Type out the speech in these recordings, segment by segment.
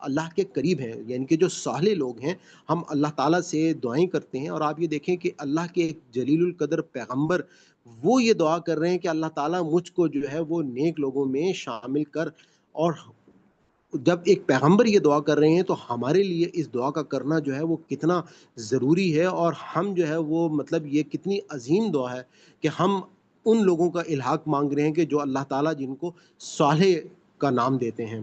اللہ کے قریب ہیں، یعنی کہ جو صالح لوگ ہیں۔ ہم اللہ تعالیٰ سے دعائیں کرتے ہیں، اور آپ یہ دیکھیں کہ اللہ کے ایک جلیل القدر پیغمبر وہ یہ دعا کر رہے ہیں کہ اللہ تعالیٰ مجھ کو جو ہے وہ نیک لوگوں میں شامل کر۔ اور جب ایک پیغمبر یہ دعا کر رہے ہیں تو ہمارے لیے اس دعا کا کرنا جو ہے وہ کتنا ضروری ہے، اور ہم جو ہے وہ مطلب یہ کتنی عظیم دعا ہے کہ ہم ان لوگوں کا الحاق مانگ رہے ہیں کہ جو اللہ تعالیٰ جن کو صالح کا نام دیتے ہیں۔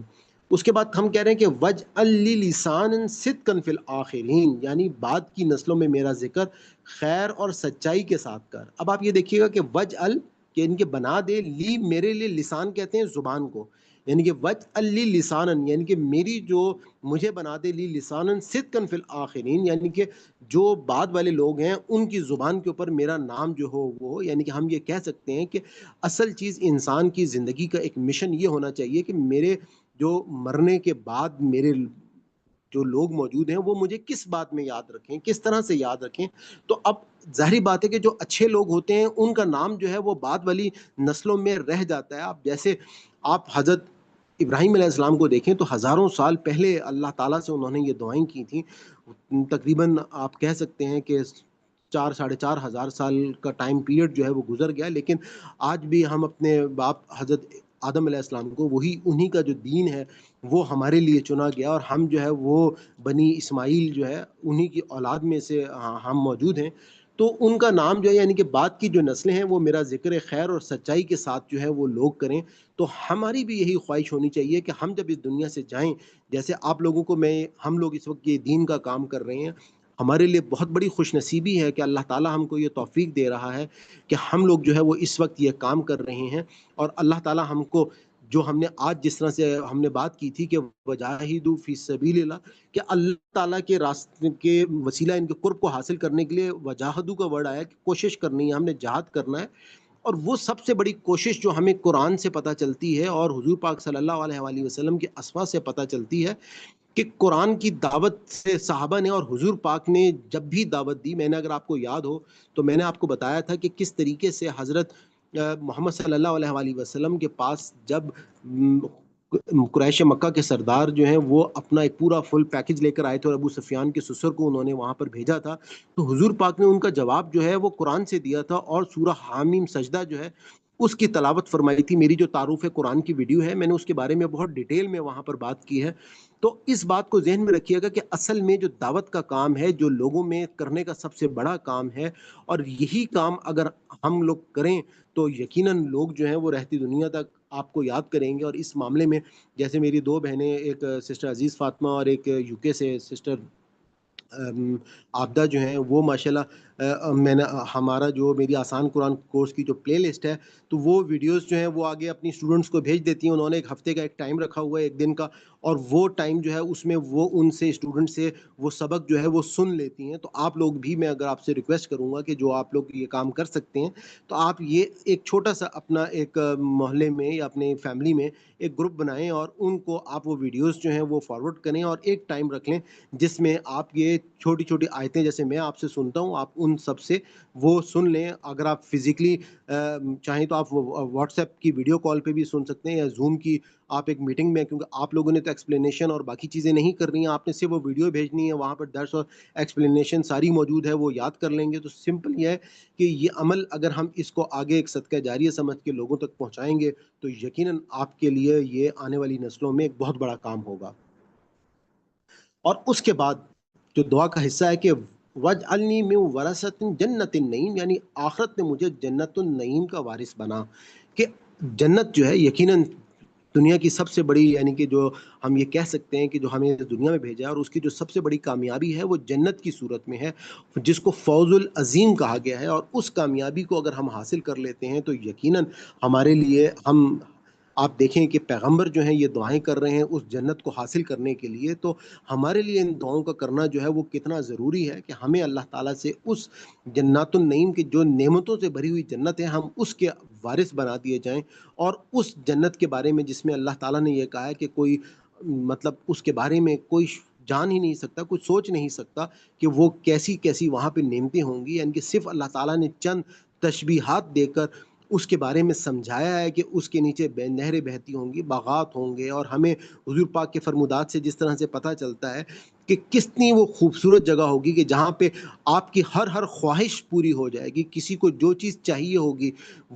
اس کے بعد ہم کہہ رہے ہیں کہ وَجْعَلْ لِي لِسَانًا صِدْقًا فِي الْآخِرِينَ، یعنی بعد کی نسلوں میں میرا ذکر خیر اور سچائی کے ساتھ کر۔ اب آپ یہ دیکھیے گا کہ وَجْعَلْ کہ ان کے بنا دے، لی میرے لیے، لسان کہتے ہیں زبان کو، یعنی کہ وَجْعَلْ لِي لِسَانًا یعنی کہ میری جو مجھے بنا دے، لی لسانًا صِدْقًا فِي الْآخِرِينَ یعنی کہ جو بعد والے لوگ ہیں ان کی زبان کے اوپر میرا نام جو ہو وہ، یعنی کہ ہم یہ کہہ سکتے ہیں کہ اصل چیز انسان کی زندگی کا ایک مشن یہ ہونا چاہیے کہ میرے جو مرنے کے بعد میرے جو لوگ موجود ہیں وہ مجھے کس بات میں یاد رکھیں، کس طرح سے یاد رکھیں۔ تو اب ظاہری بات ہے کہ جو اچھے لوگ ہوتے ہیں ان کا نام جو ہے وہ بعد والی نسلوں میں رہ جاتا ہے۔ اب جیسے آپ حضرت ابراہیم علیہ السلام کو دیکھیں تو ہزاروں سال پہلے اللہ تعالیٰ سے انہوں نے یہ دعائیں کی تھیں، تقریباً آپ کہہ سکتے ہیں کہ 4,500 سال کا ٹائم پیریڈ جو ہے وہ گزر گیا، لیکن آج بھی ہم اپنے باپ حضرت آدم علیہ السلام کو وہی انہی کا جو دین ہے وہ ہمارے لیے چنا گیا، اور ہم جو ہے وہ بنی اسماعیل جو ہے انہی کی اولاد میں سے ہم موجود ہیں۔ تو ان کا نام جو ہے یعنی کہ بعد کی جو نسلیں ہیں وہ میرا ذکر خیر اور سچائی کے ساتھ جو ہے وہ لوگ کریں۔ تو ہماری بھی یہی خواہش ہونی چاہیے کہ ہم جب اس دنیا سے جائیں، جیسے آپ لوگوں کو ہم لوگ اس وقت یہ دین کا کام کر رہے ہیں، ہمارے لیے بہت بڑی خوش نصیبی ہے کہ اللہ تعالیٰ ہم کو یہ توفیق دے رہا ہے کہ ہم لوگ جو ہے وہ اس وقت یہ کام کر رہے ہیں، اور اللہ تعالیٰ ہم کو جو ہم نے آج جس طرح سے ہم نے بات کی تھی کہ وجاہدوا فی سبیل اللہ، کہ اللہ تعالیٰ کے راستے کے وسیلہ ان کے قرب کو حاصل کرنے کے لیے وجاہدوا کا ورڈ آیا کہ کوشش کرنی ہے، ہم نے جہاد کرنا ہے۔ اور وہ سب سے بڑی کوشش جو ہمیں قرآن سے پتہ چلتی ہے اور حضور پاک صلی اللہ علیہ وآلہ وسلم کے اسوا سے پتہ چلتی ہے کہ قرآن کی دعوت سے صحابہ نے اور حضور پاک نے جب بھی دعوت دی، میں نے اگر آپ کو یاد ہو تو میں نے آپ کو بتایا تھا کہ کس طریقے سے حضرت محمد صلی اللہ علیہ وآلہ وسلم کے پاس جب قریش مکہ کے سردار جو ہیں وہ اپنا ایک پورا فل پیکج لے کر آئے تھے اور ابو سفیان کے سسر کو انہوں نے وہاں پر بھیجا تھا، تو حضور پاک نے ان کا جواب جو ہے وہ قرآن سے دیا تھا، اور سورہ حامیم سجدہ جو ہے اس کی تلاوت فرمائی تھی۔ میری جو تعارف قرآن کی ویڈیو ہے میں نے اس کے بارے میں بہت ڈیٹیل میں وہاں پر بات کی ہے۔ تو اس بات کو ذہن میں رکھیے گا کہ اصل میں جو دعوت کا کام ہے، جو لوگوں میں کرنے کا سب سے بڑا کام ہے، اور یہی کام اگر ہم لوگ کریں تو یقیناً لوگ جو ہیں وہ رہتی دنیا تک آپ کو یاد کریں گے۔ اور اس معاملے میں جیسے میری دو بہنیں، ایک سسٹر عزیز فاطمہ اور ایک یو کے سے سسٹر آبدہ جو ہیں، وہ ماشاءاللہ میں نے ہمارا جو میری آسان قرآن کورس کی جو پلے لسٹ ہے تو وہ ویڈیوز جو ہیں وہ آگے اپنی اسٹوڈنٹس کو بھیج دیتی ہیں۔ انہوں نے ایک ہفتے کا ایک ٹائم رکھا ہوا ہے، ایک دن کا، اور وہ ٹائم جو ہے اس میں وہ ان سے اسٹوڈنٹ سے وہ سبق جو ہے وہ سن لیتی ہیں۔ تو آپ لوگ بھی، میں اگر آپ سے ریکویسٹ کروں گا کہ جو آپ لوگ یہ کام کر سکتے ہیں تو آپ یہ ایک چھوٹا سا اپنا ایک محلے میں یا اپنے فیملی میں ایک گروپ بنائیں اور ان کو آپ وہ ویڈیوز جو ہیں وہ فارورڈ کریں، اور ایک ٹائم رکھ لیں جس میں آپ یہ چھوٹی چھوٹی آیتیں جیسے میں آپ سے سنتا ہوں آپ ان سب سے وہ سن لیں۔ اگر آپ فزیکلی چاہیں تو آپ واٹس ایپ کی ویڈیو کال پہ بھی سن سکتے ہیں، یا زوم کی آپ ایک میٹنگ میں، کیونکہ آپ لوگوں نے تو ایکسپلینیشن اور باقی چیزیں نہیں کرنی ہیں، آپ نے صرف وہ ویڈیو بھیجنی ہے، وہاں پر درس اور ایکسپلینیشن ساری موجود ہے، وہ یاد کر لیں گے۔ تو سمپل یہ ہے کہ یہ عمل اگر ہم اس کو آگے ایک صدقہ جاریہ سمجھ کے لوگوں تک پہنچائیں گے تو یقیناً آپ کے لیے یہ آنے والی نسلوں میں ایک بہت بڑا کام ہوگا۔ اور اس کے بعد جو دعا کا حصہ ہے کہ وَجْعَلْنِی مِن وَرَثَةِ جَنَّةِ النَّعِیم، یعنی آخرت میں مجھے جنت النعیم کا وارث بنا۔ کہ جنت جو ہے یقیناً دنیا کی سب سے بڑی، یعنی کہ جو ہم یہ کہہ سکتے ہیں کہ جو ہمیں دنیا میں بھیجا ہے اور اس کی جو سب سے بڑی کامیابی ہے وہ جنت کی صورت میں ہے، جس کو فوز العظیم کہا گیا ہے، اور اس کامیابی کو اگر ہم حاصل کر لیتے ہیں تو یقیناً ہمارے لیے آپ دیکھیں کہ پیغمبر جو ہیں یہ دعائیں کر رہے ہیں اس جنت کو حاصل کرنے کے لیے، تو ہمارے لیے ان دعاؤں کا کرنا جو ہے وہ کتنا ضروری ہے کہ ہمیں اللہ تعالیٰ سے اس جنات النعیم کی جو نعمتوں سے بھری ہوئی جنت ہے ہم اس کے وارث بنا دیے جائیں، اور اس جنت کے بارے میں جس میں اللہ تعالیٰ نے یہ کہا ہے کہ کوئی مطلب اس کے بارے میں کوئی جان ہی نہیں سکتا، کوئی سوچ نہیں سکتا کہ وہ کیسی کیسی وہاں پہ نعمتیں ہوں گی، یعنی کہ صرف اللہ تعالیٰ نے چند تشبیہات دے کر اس کے بارے میں سمجھایا ہے کہ اس کے نیچے نہریں بہتی ہوں گی، باغات ہوں گے، اور ہمیں حضور پاک کے فرمودات سے جس طرح سے پتہ چلتا ہے کہ کتنی وہ خوبصورت جگہ ہوگی کہ جہاں پہ آپ کی ہر خواہش پوری ہو جائے گی، کسی کو جو چیز چاہیے ہوگی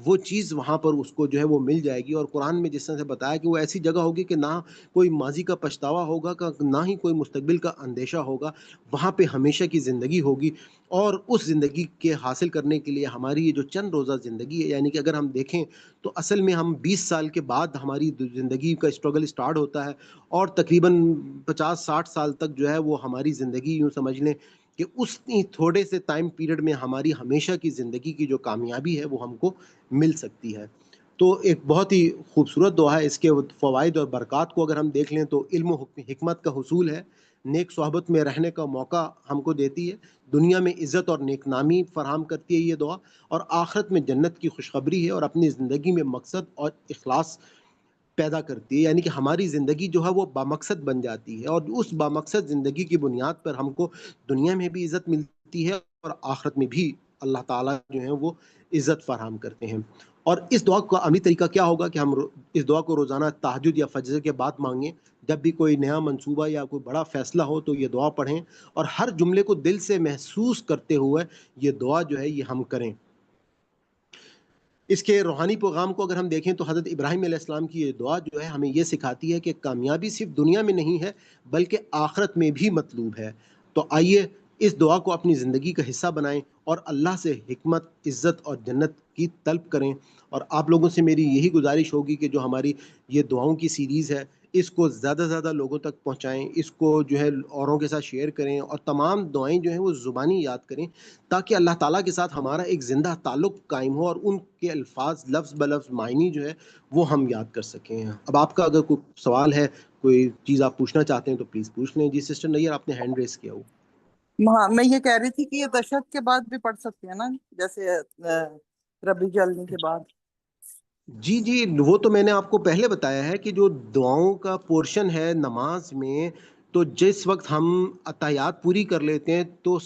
وہ چیز وہاں پر اس کو جو ہے وہ مل جائے گی. اور قرآن میں جس طرح سے بتایا کہ وہ ایسی جگہ ہوگی کہ نہ کوئی ماضی کا پچھتاوا ہوگا، نہ ہی کوئی مستقبل کا اندیشہ ہوگا. وہاں پہ ہمیشہ کی زندگی ہوگی. اور اس زندگی کے حاصل کرنے کے لیے ہماری یہ جو چند روزہ زندگی ہے، یعنی کہ اگر ہم دیکھیں تو اصل میں ہم 20 سال کے بعد ہماری زندگی کا اسٹرگل سٹارٹ ہوتا ہے، اور تقریباً 50-60 سال تک جو ہے وہ ہماری زندگی، یوں سمجھ لیں کہ اس تھوڑے سے ٹائم پیریڈ میں ہماری ہمیشہ کی زندگی کی جو کامیابی ہے وہ ہم کو مل سکتی ہے. تو ایک بہت ہی خوبصورت دعا ہے. اس کے فوائد اور برکات کو اگر ہم دیکھ لیں تو علم و حکمت کا حصول ہے، نیک صحبت میں رہنے کا موقع ہم کو دیتی ہے، دنیا میں عزت اور نیک نامی فراہم کرتی ہے یہ دعا، اور آخرت میں جنت کی خوشخبری ہے، اور اپنی زندگی میں مقصد اور اخلاص پیدا کرتی ہے. یعنی کہ ہماری زندگی جو ہے وہ بامقصد بن جاتی ہے، اور اس بامقصد زندگی کی بنیاد پر ہم کو دنیا میں بھی عزت ملتی ہے اور آخرت میں بھی اللہ تعالیٰ جو ہے وہ عزت فراہم کرتے ہیں. اور اس دعا کا عملی طریقہ کیا ہوگا کہ ہم اس دعا کو روزانہ تہجد یا فجر کے بعد مانگیں. جب بھی کوئی نیا منصوبہ یا کوئی بڑا فیصلہ ہو تو یہ دعا پڑھیں، اور ہر جملے کو دل سے محسوس کرتے ہوئے یہ دعا جو ہے یہ ہم کریں. اس کے روحانی پیغام کو اگر ہم دیکھیں تو حضرت ابراہیم علیہ السلام کی یہ دعا جو ہے ہمیں یہ سکھاتی ہے کہ کامیابی صرف دنیا میں نہیں ہے بلکہ آخرت میں بھی مطلوب ہے. تو آئیے اس دعا کو اپنی زندگی کا حصہ بنائیں اور اللہ سے حکمت، عزت اور جنت کی طلب کریں. اور آپ لوگوں سے میری یہی گزارش ہوگی کہ جو ہماری یہ دعاؤں کی سیریز ہے اس کو زیادہ سے زیادہ لوگوں تک پہنچائیں، اس کو جو ہے اوروں کے ساتھ شیئر کریں، اور تمام دعائیں جو ہیں وہ زبانی یاد کریں تاکہ اللہ تعالیٰ کے ساتھ ہمارا ایک زندہ تعلق قائم ہو، اور ان کے الفاظ لفظ بلفظ معنی جو ہے وہ ہم یاد کر سکیں. اب آپ کا اگر کوئی سوال ہے، کوئی چیز آپ پوچھنا چاہتے ہیں تو پلیز پوچھ لیں. جی سسٹر نیر، آپ نے ہینڈ ریز کیا ہو. ہاں میں یہ کہہ رہی تھی کہ یہ تشہد کے بعد بھی پڑھ سکتے ہیں نا، جیسے ربی جلنے کے بعد. جی جی، وہ تو میں نے آپ کو پہلے بتایا ہے کہ جو دعاؤں کا پورشن ہے نماز میں، تو جس وقت ہم اتحیات پوری کر لیتے ہیں تو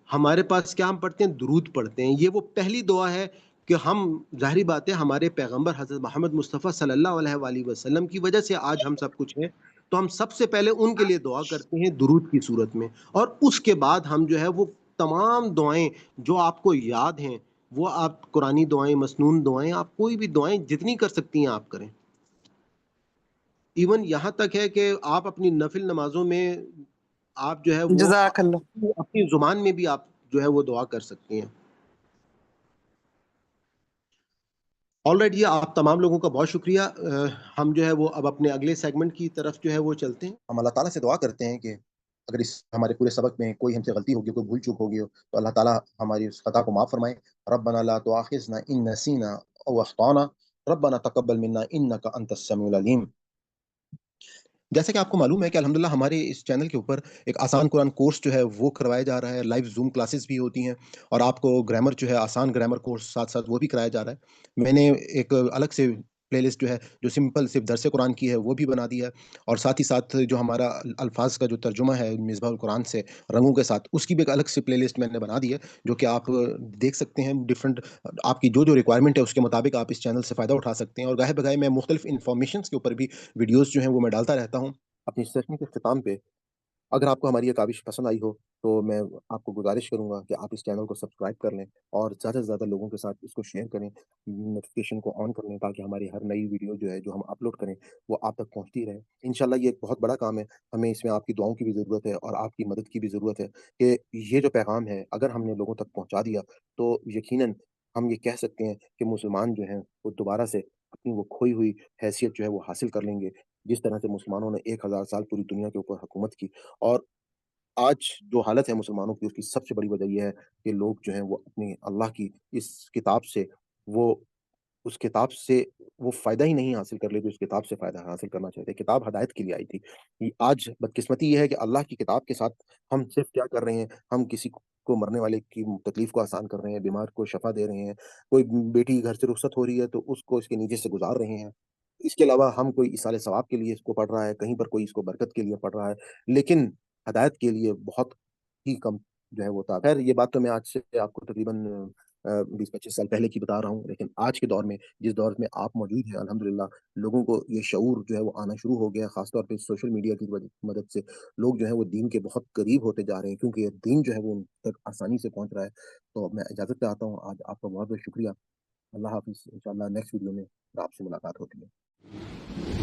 ہمارے پاس کیا ہم پڑھتے ہیں؟ درود پڑھتے ہیں. یہ وہ پہلی دعا ہے کہ ہم، ظاہری بات ہے ہمارے پیغمبر حضرت محمد مصطفیٰ صلی اللہ علیہ وآلہ وسلم کی وجہ سے آج ہم سب کچھ ہیں، تو ہم سب سے پہلے ان کے لیے دعا کرتے ہیں درود کی صورت میں. اور اس کے بعد ہم جو ہے وہ تمام دعائیں جو آپ کو یاد ہیں، وہ آپ قرآنی دعائیں، مسنون دعائیں، آپ کوئی بھی دعائیں جتنی کر سکتی ہیں آپ کریں. ایون یہاں تک ہے کہ آپ اپنی نفل نمازوں میں آپ جو ہے وہ جزاک اللہ. اپنی زبان میں بھی آپ جو ہے وہ دعا کر سکتے ہیں. آلرائٹ، یہ آپ تمام لوگوں کا بہت شکریہ. ہم جو ہے وہ اب اپنے اگلے سیگمنٹ کی طرف جو ہے وہ چلتے ہیں. ہم اللہ تعالیٰ سے دعا کرتے ہیں کہ اگر اس ہمارے پورے سبق میں کوئی ہم سے غلطی ہوگی، کوئی بھول چوک ہوگی تو اللہ تعالیٰ ہماری اس خطا کو معاف فرمائے. ربنا لا تؤاخذنا ان نسینا او اخطانا ربنا تقبل منا انک انت السمیع العلیم. جیسا کہ آپ کو معلوم ہے کہ الحمدللہ ہمارے اس چینل کے اوپر ایک آسان قرآن کورس جو ہے وہ کروایا جا رہا ہے. لائیو زوم کلاسز بھی ہوتی ہیں، اور آپ کو گرامر جو ہے آسان گرامر کورس ساتھ ساتھ وہ بھی کرایا جا رہا ہے. میں نے ایک الگ سے پلے لسٹ جو ہے جو سمپل صرف درس قرآن کی ہے وہ بھی بنا دی ہے، اور ساتھ ہی ساتھ جو ہمارا الفاظ کا جو ترجمہ ہے مصباح القرآن سے رنگوں کے ساتھ، اس کی بھی ایک الگ سے پلے لسٹ میں نے بنا دی ہے، جو کہ آپ دیکھ سکتے ہیں. ڈفرینٹ آپ کی جو ریکوائرمنٹ ہے اس کے مطابق آپ اس چینل سے فائدہ اٹھا سکتے ہیں. اور گاہے بگاہے میں مختلف انفارمیشنس کے اوپر بھی ویڈیوز جو ہیں وہ میں ڈالتا رہتا ہوں. اپنی سیشن کے اختتام پہ اگر آپ کو ہماری یہ کاوش پسند آئی ہو تو میں آپ کو گزارش کروں گا کہ آپ اس چینل کو سبسکرائب کر لیں اور زیادہ سے زیادہ لوگوں کے ساتھ اس کو شیئر کریں، نوٹیفیکیشن کو آن کر لیں تاکہ ہماری ہر نئی ویڈیو جو ہے جو ہم اپلوڈ کریں وہ آپ تک پہنچتی رہے. انشاءاللہ یہ ایک بہت بڑا کام ہے، ہمیں اس میں آپ کی دعاؤں کی بھی ضرورت ہے اور آپ کی مدد کی بھی ضرورت ہے کہ یہ جو پیغام ہے اگر ہم نے لوگوں تک پہنچا دیا تو یقیناً ہم یہ کہہ سکتے ہیں کہ مسلمان جو ہیں وہ دوبارہ سے اپنی وہ کھوئی ہوئی حیثیت جو ہے وہ حاصل کر لیں گے، جس طرح سے مسلمانوں نے 1000 سال پوری دنیا کے اوپر حکومت کی. اور آج جو حالت ہے مسلمانوں کی، اس کی سب سے بڑی وجہ یہ ہے کہ لوگ جو ہیں وہ اپنی اللہ کی اس کتاب سے وہ اس کتاب سے وہ فائدہ ہی نہیں حاصل کر لیتے، اس کتاب سے فائدہ حاصل کرنا چاہتے. کتاب ہدایت کے لیے آئی تھی. آج بدقسمتی یہ ہے کہ اللہ کی کتاب کے ساتھ ہم صرف کیا کر رہے ہیں، ہم کسی کو مرنے والے کی تکلیف کو آسان کر رہے ہیں، بیمار کو شفا دے رہے ہیں، کوئی بیٹی گھر سے رخصت ہو رہی ہے تو اس کو اس کے نیچے سے گزار رہے ہیں. اس کے علاوہ ہم کوئی ایصال ثواب کے لیے اس کو پڑھ رہا ہے، کہیں پر کوئی اس کو برکت کے لیے پڑھ رہا ہے، لیکن ہدایت کے لیے بہت ہی کم جو ہے وہ تھا. خیر، یہ بات تو میں آج سے آپ کو تقریباً 20-25 سال پہلے کی بتا رہا ہوں، لیکن آج کے دور میں جس دور میں آپ موجود ہیں الحمدللہ لوگوں کو یہ شعور جو ہے وہ آنا شروع ہو گیا، خاص طور پہ سوشل میڈیا کی مدد سے لوگ جو ہے وہ دین کے بہت قریب ہوتے جا رہے ہیں، کیونکہ یہ دین جو ہے وہ ان تک آسانی سے پہنچ رہا ہے۔ تو میں اجازت چاہتا ہوں، آج آپ کا بہت بہت شکریہ۔ اللہ حافظ، انشاءاللہ نیکسٹ ویڈیو میں آپ سے ملاقات ہوتی ہے۔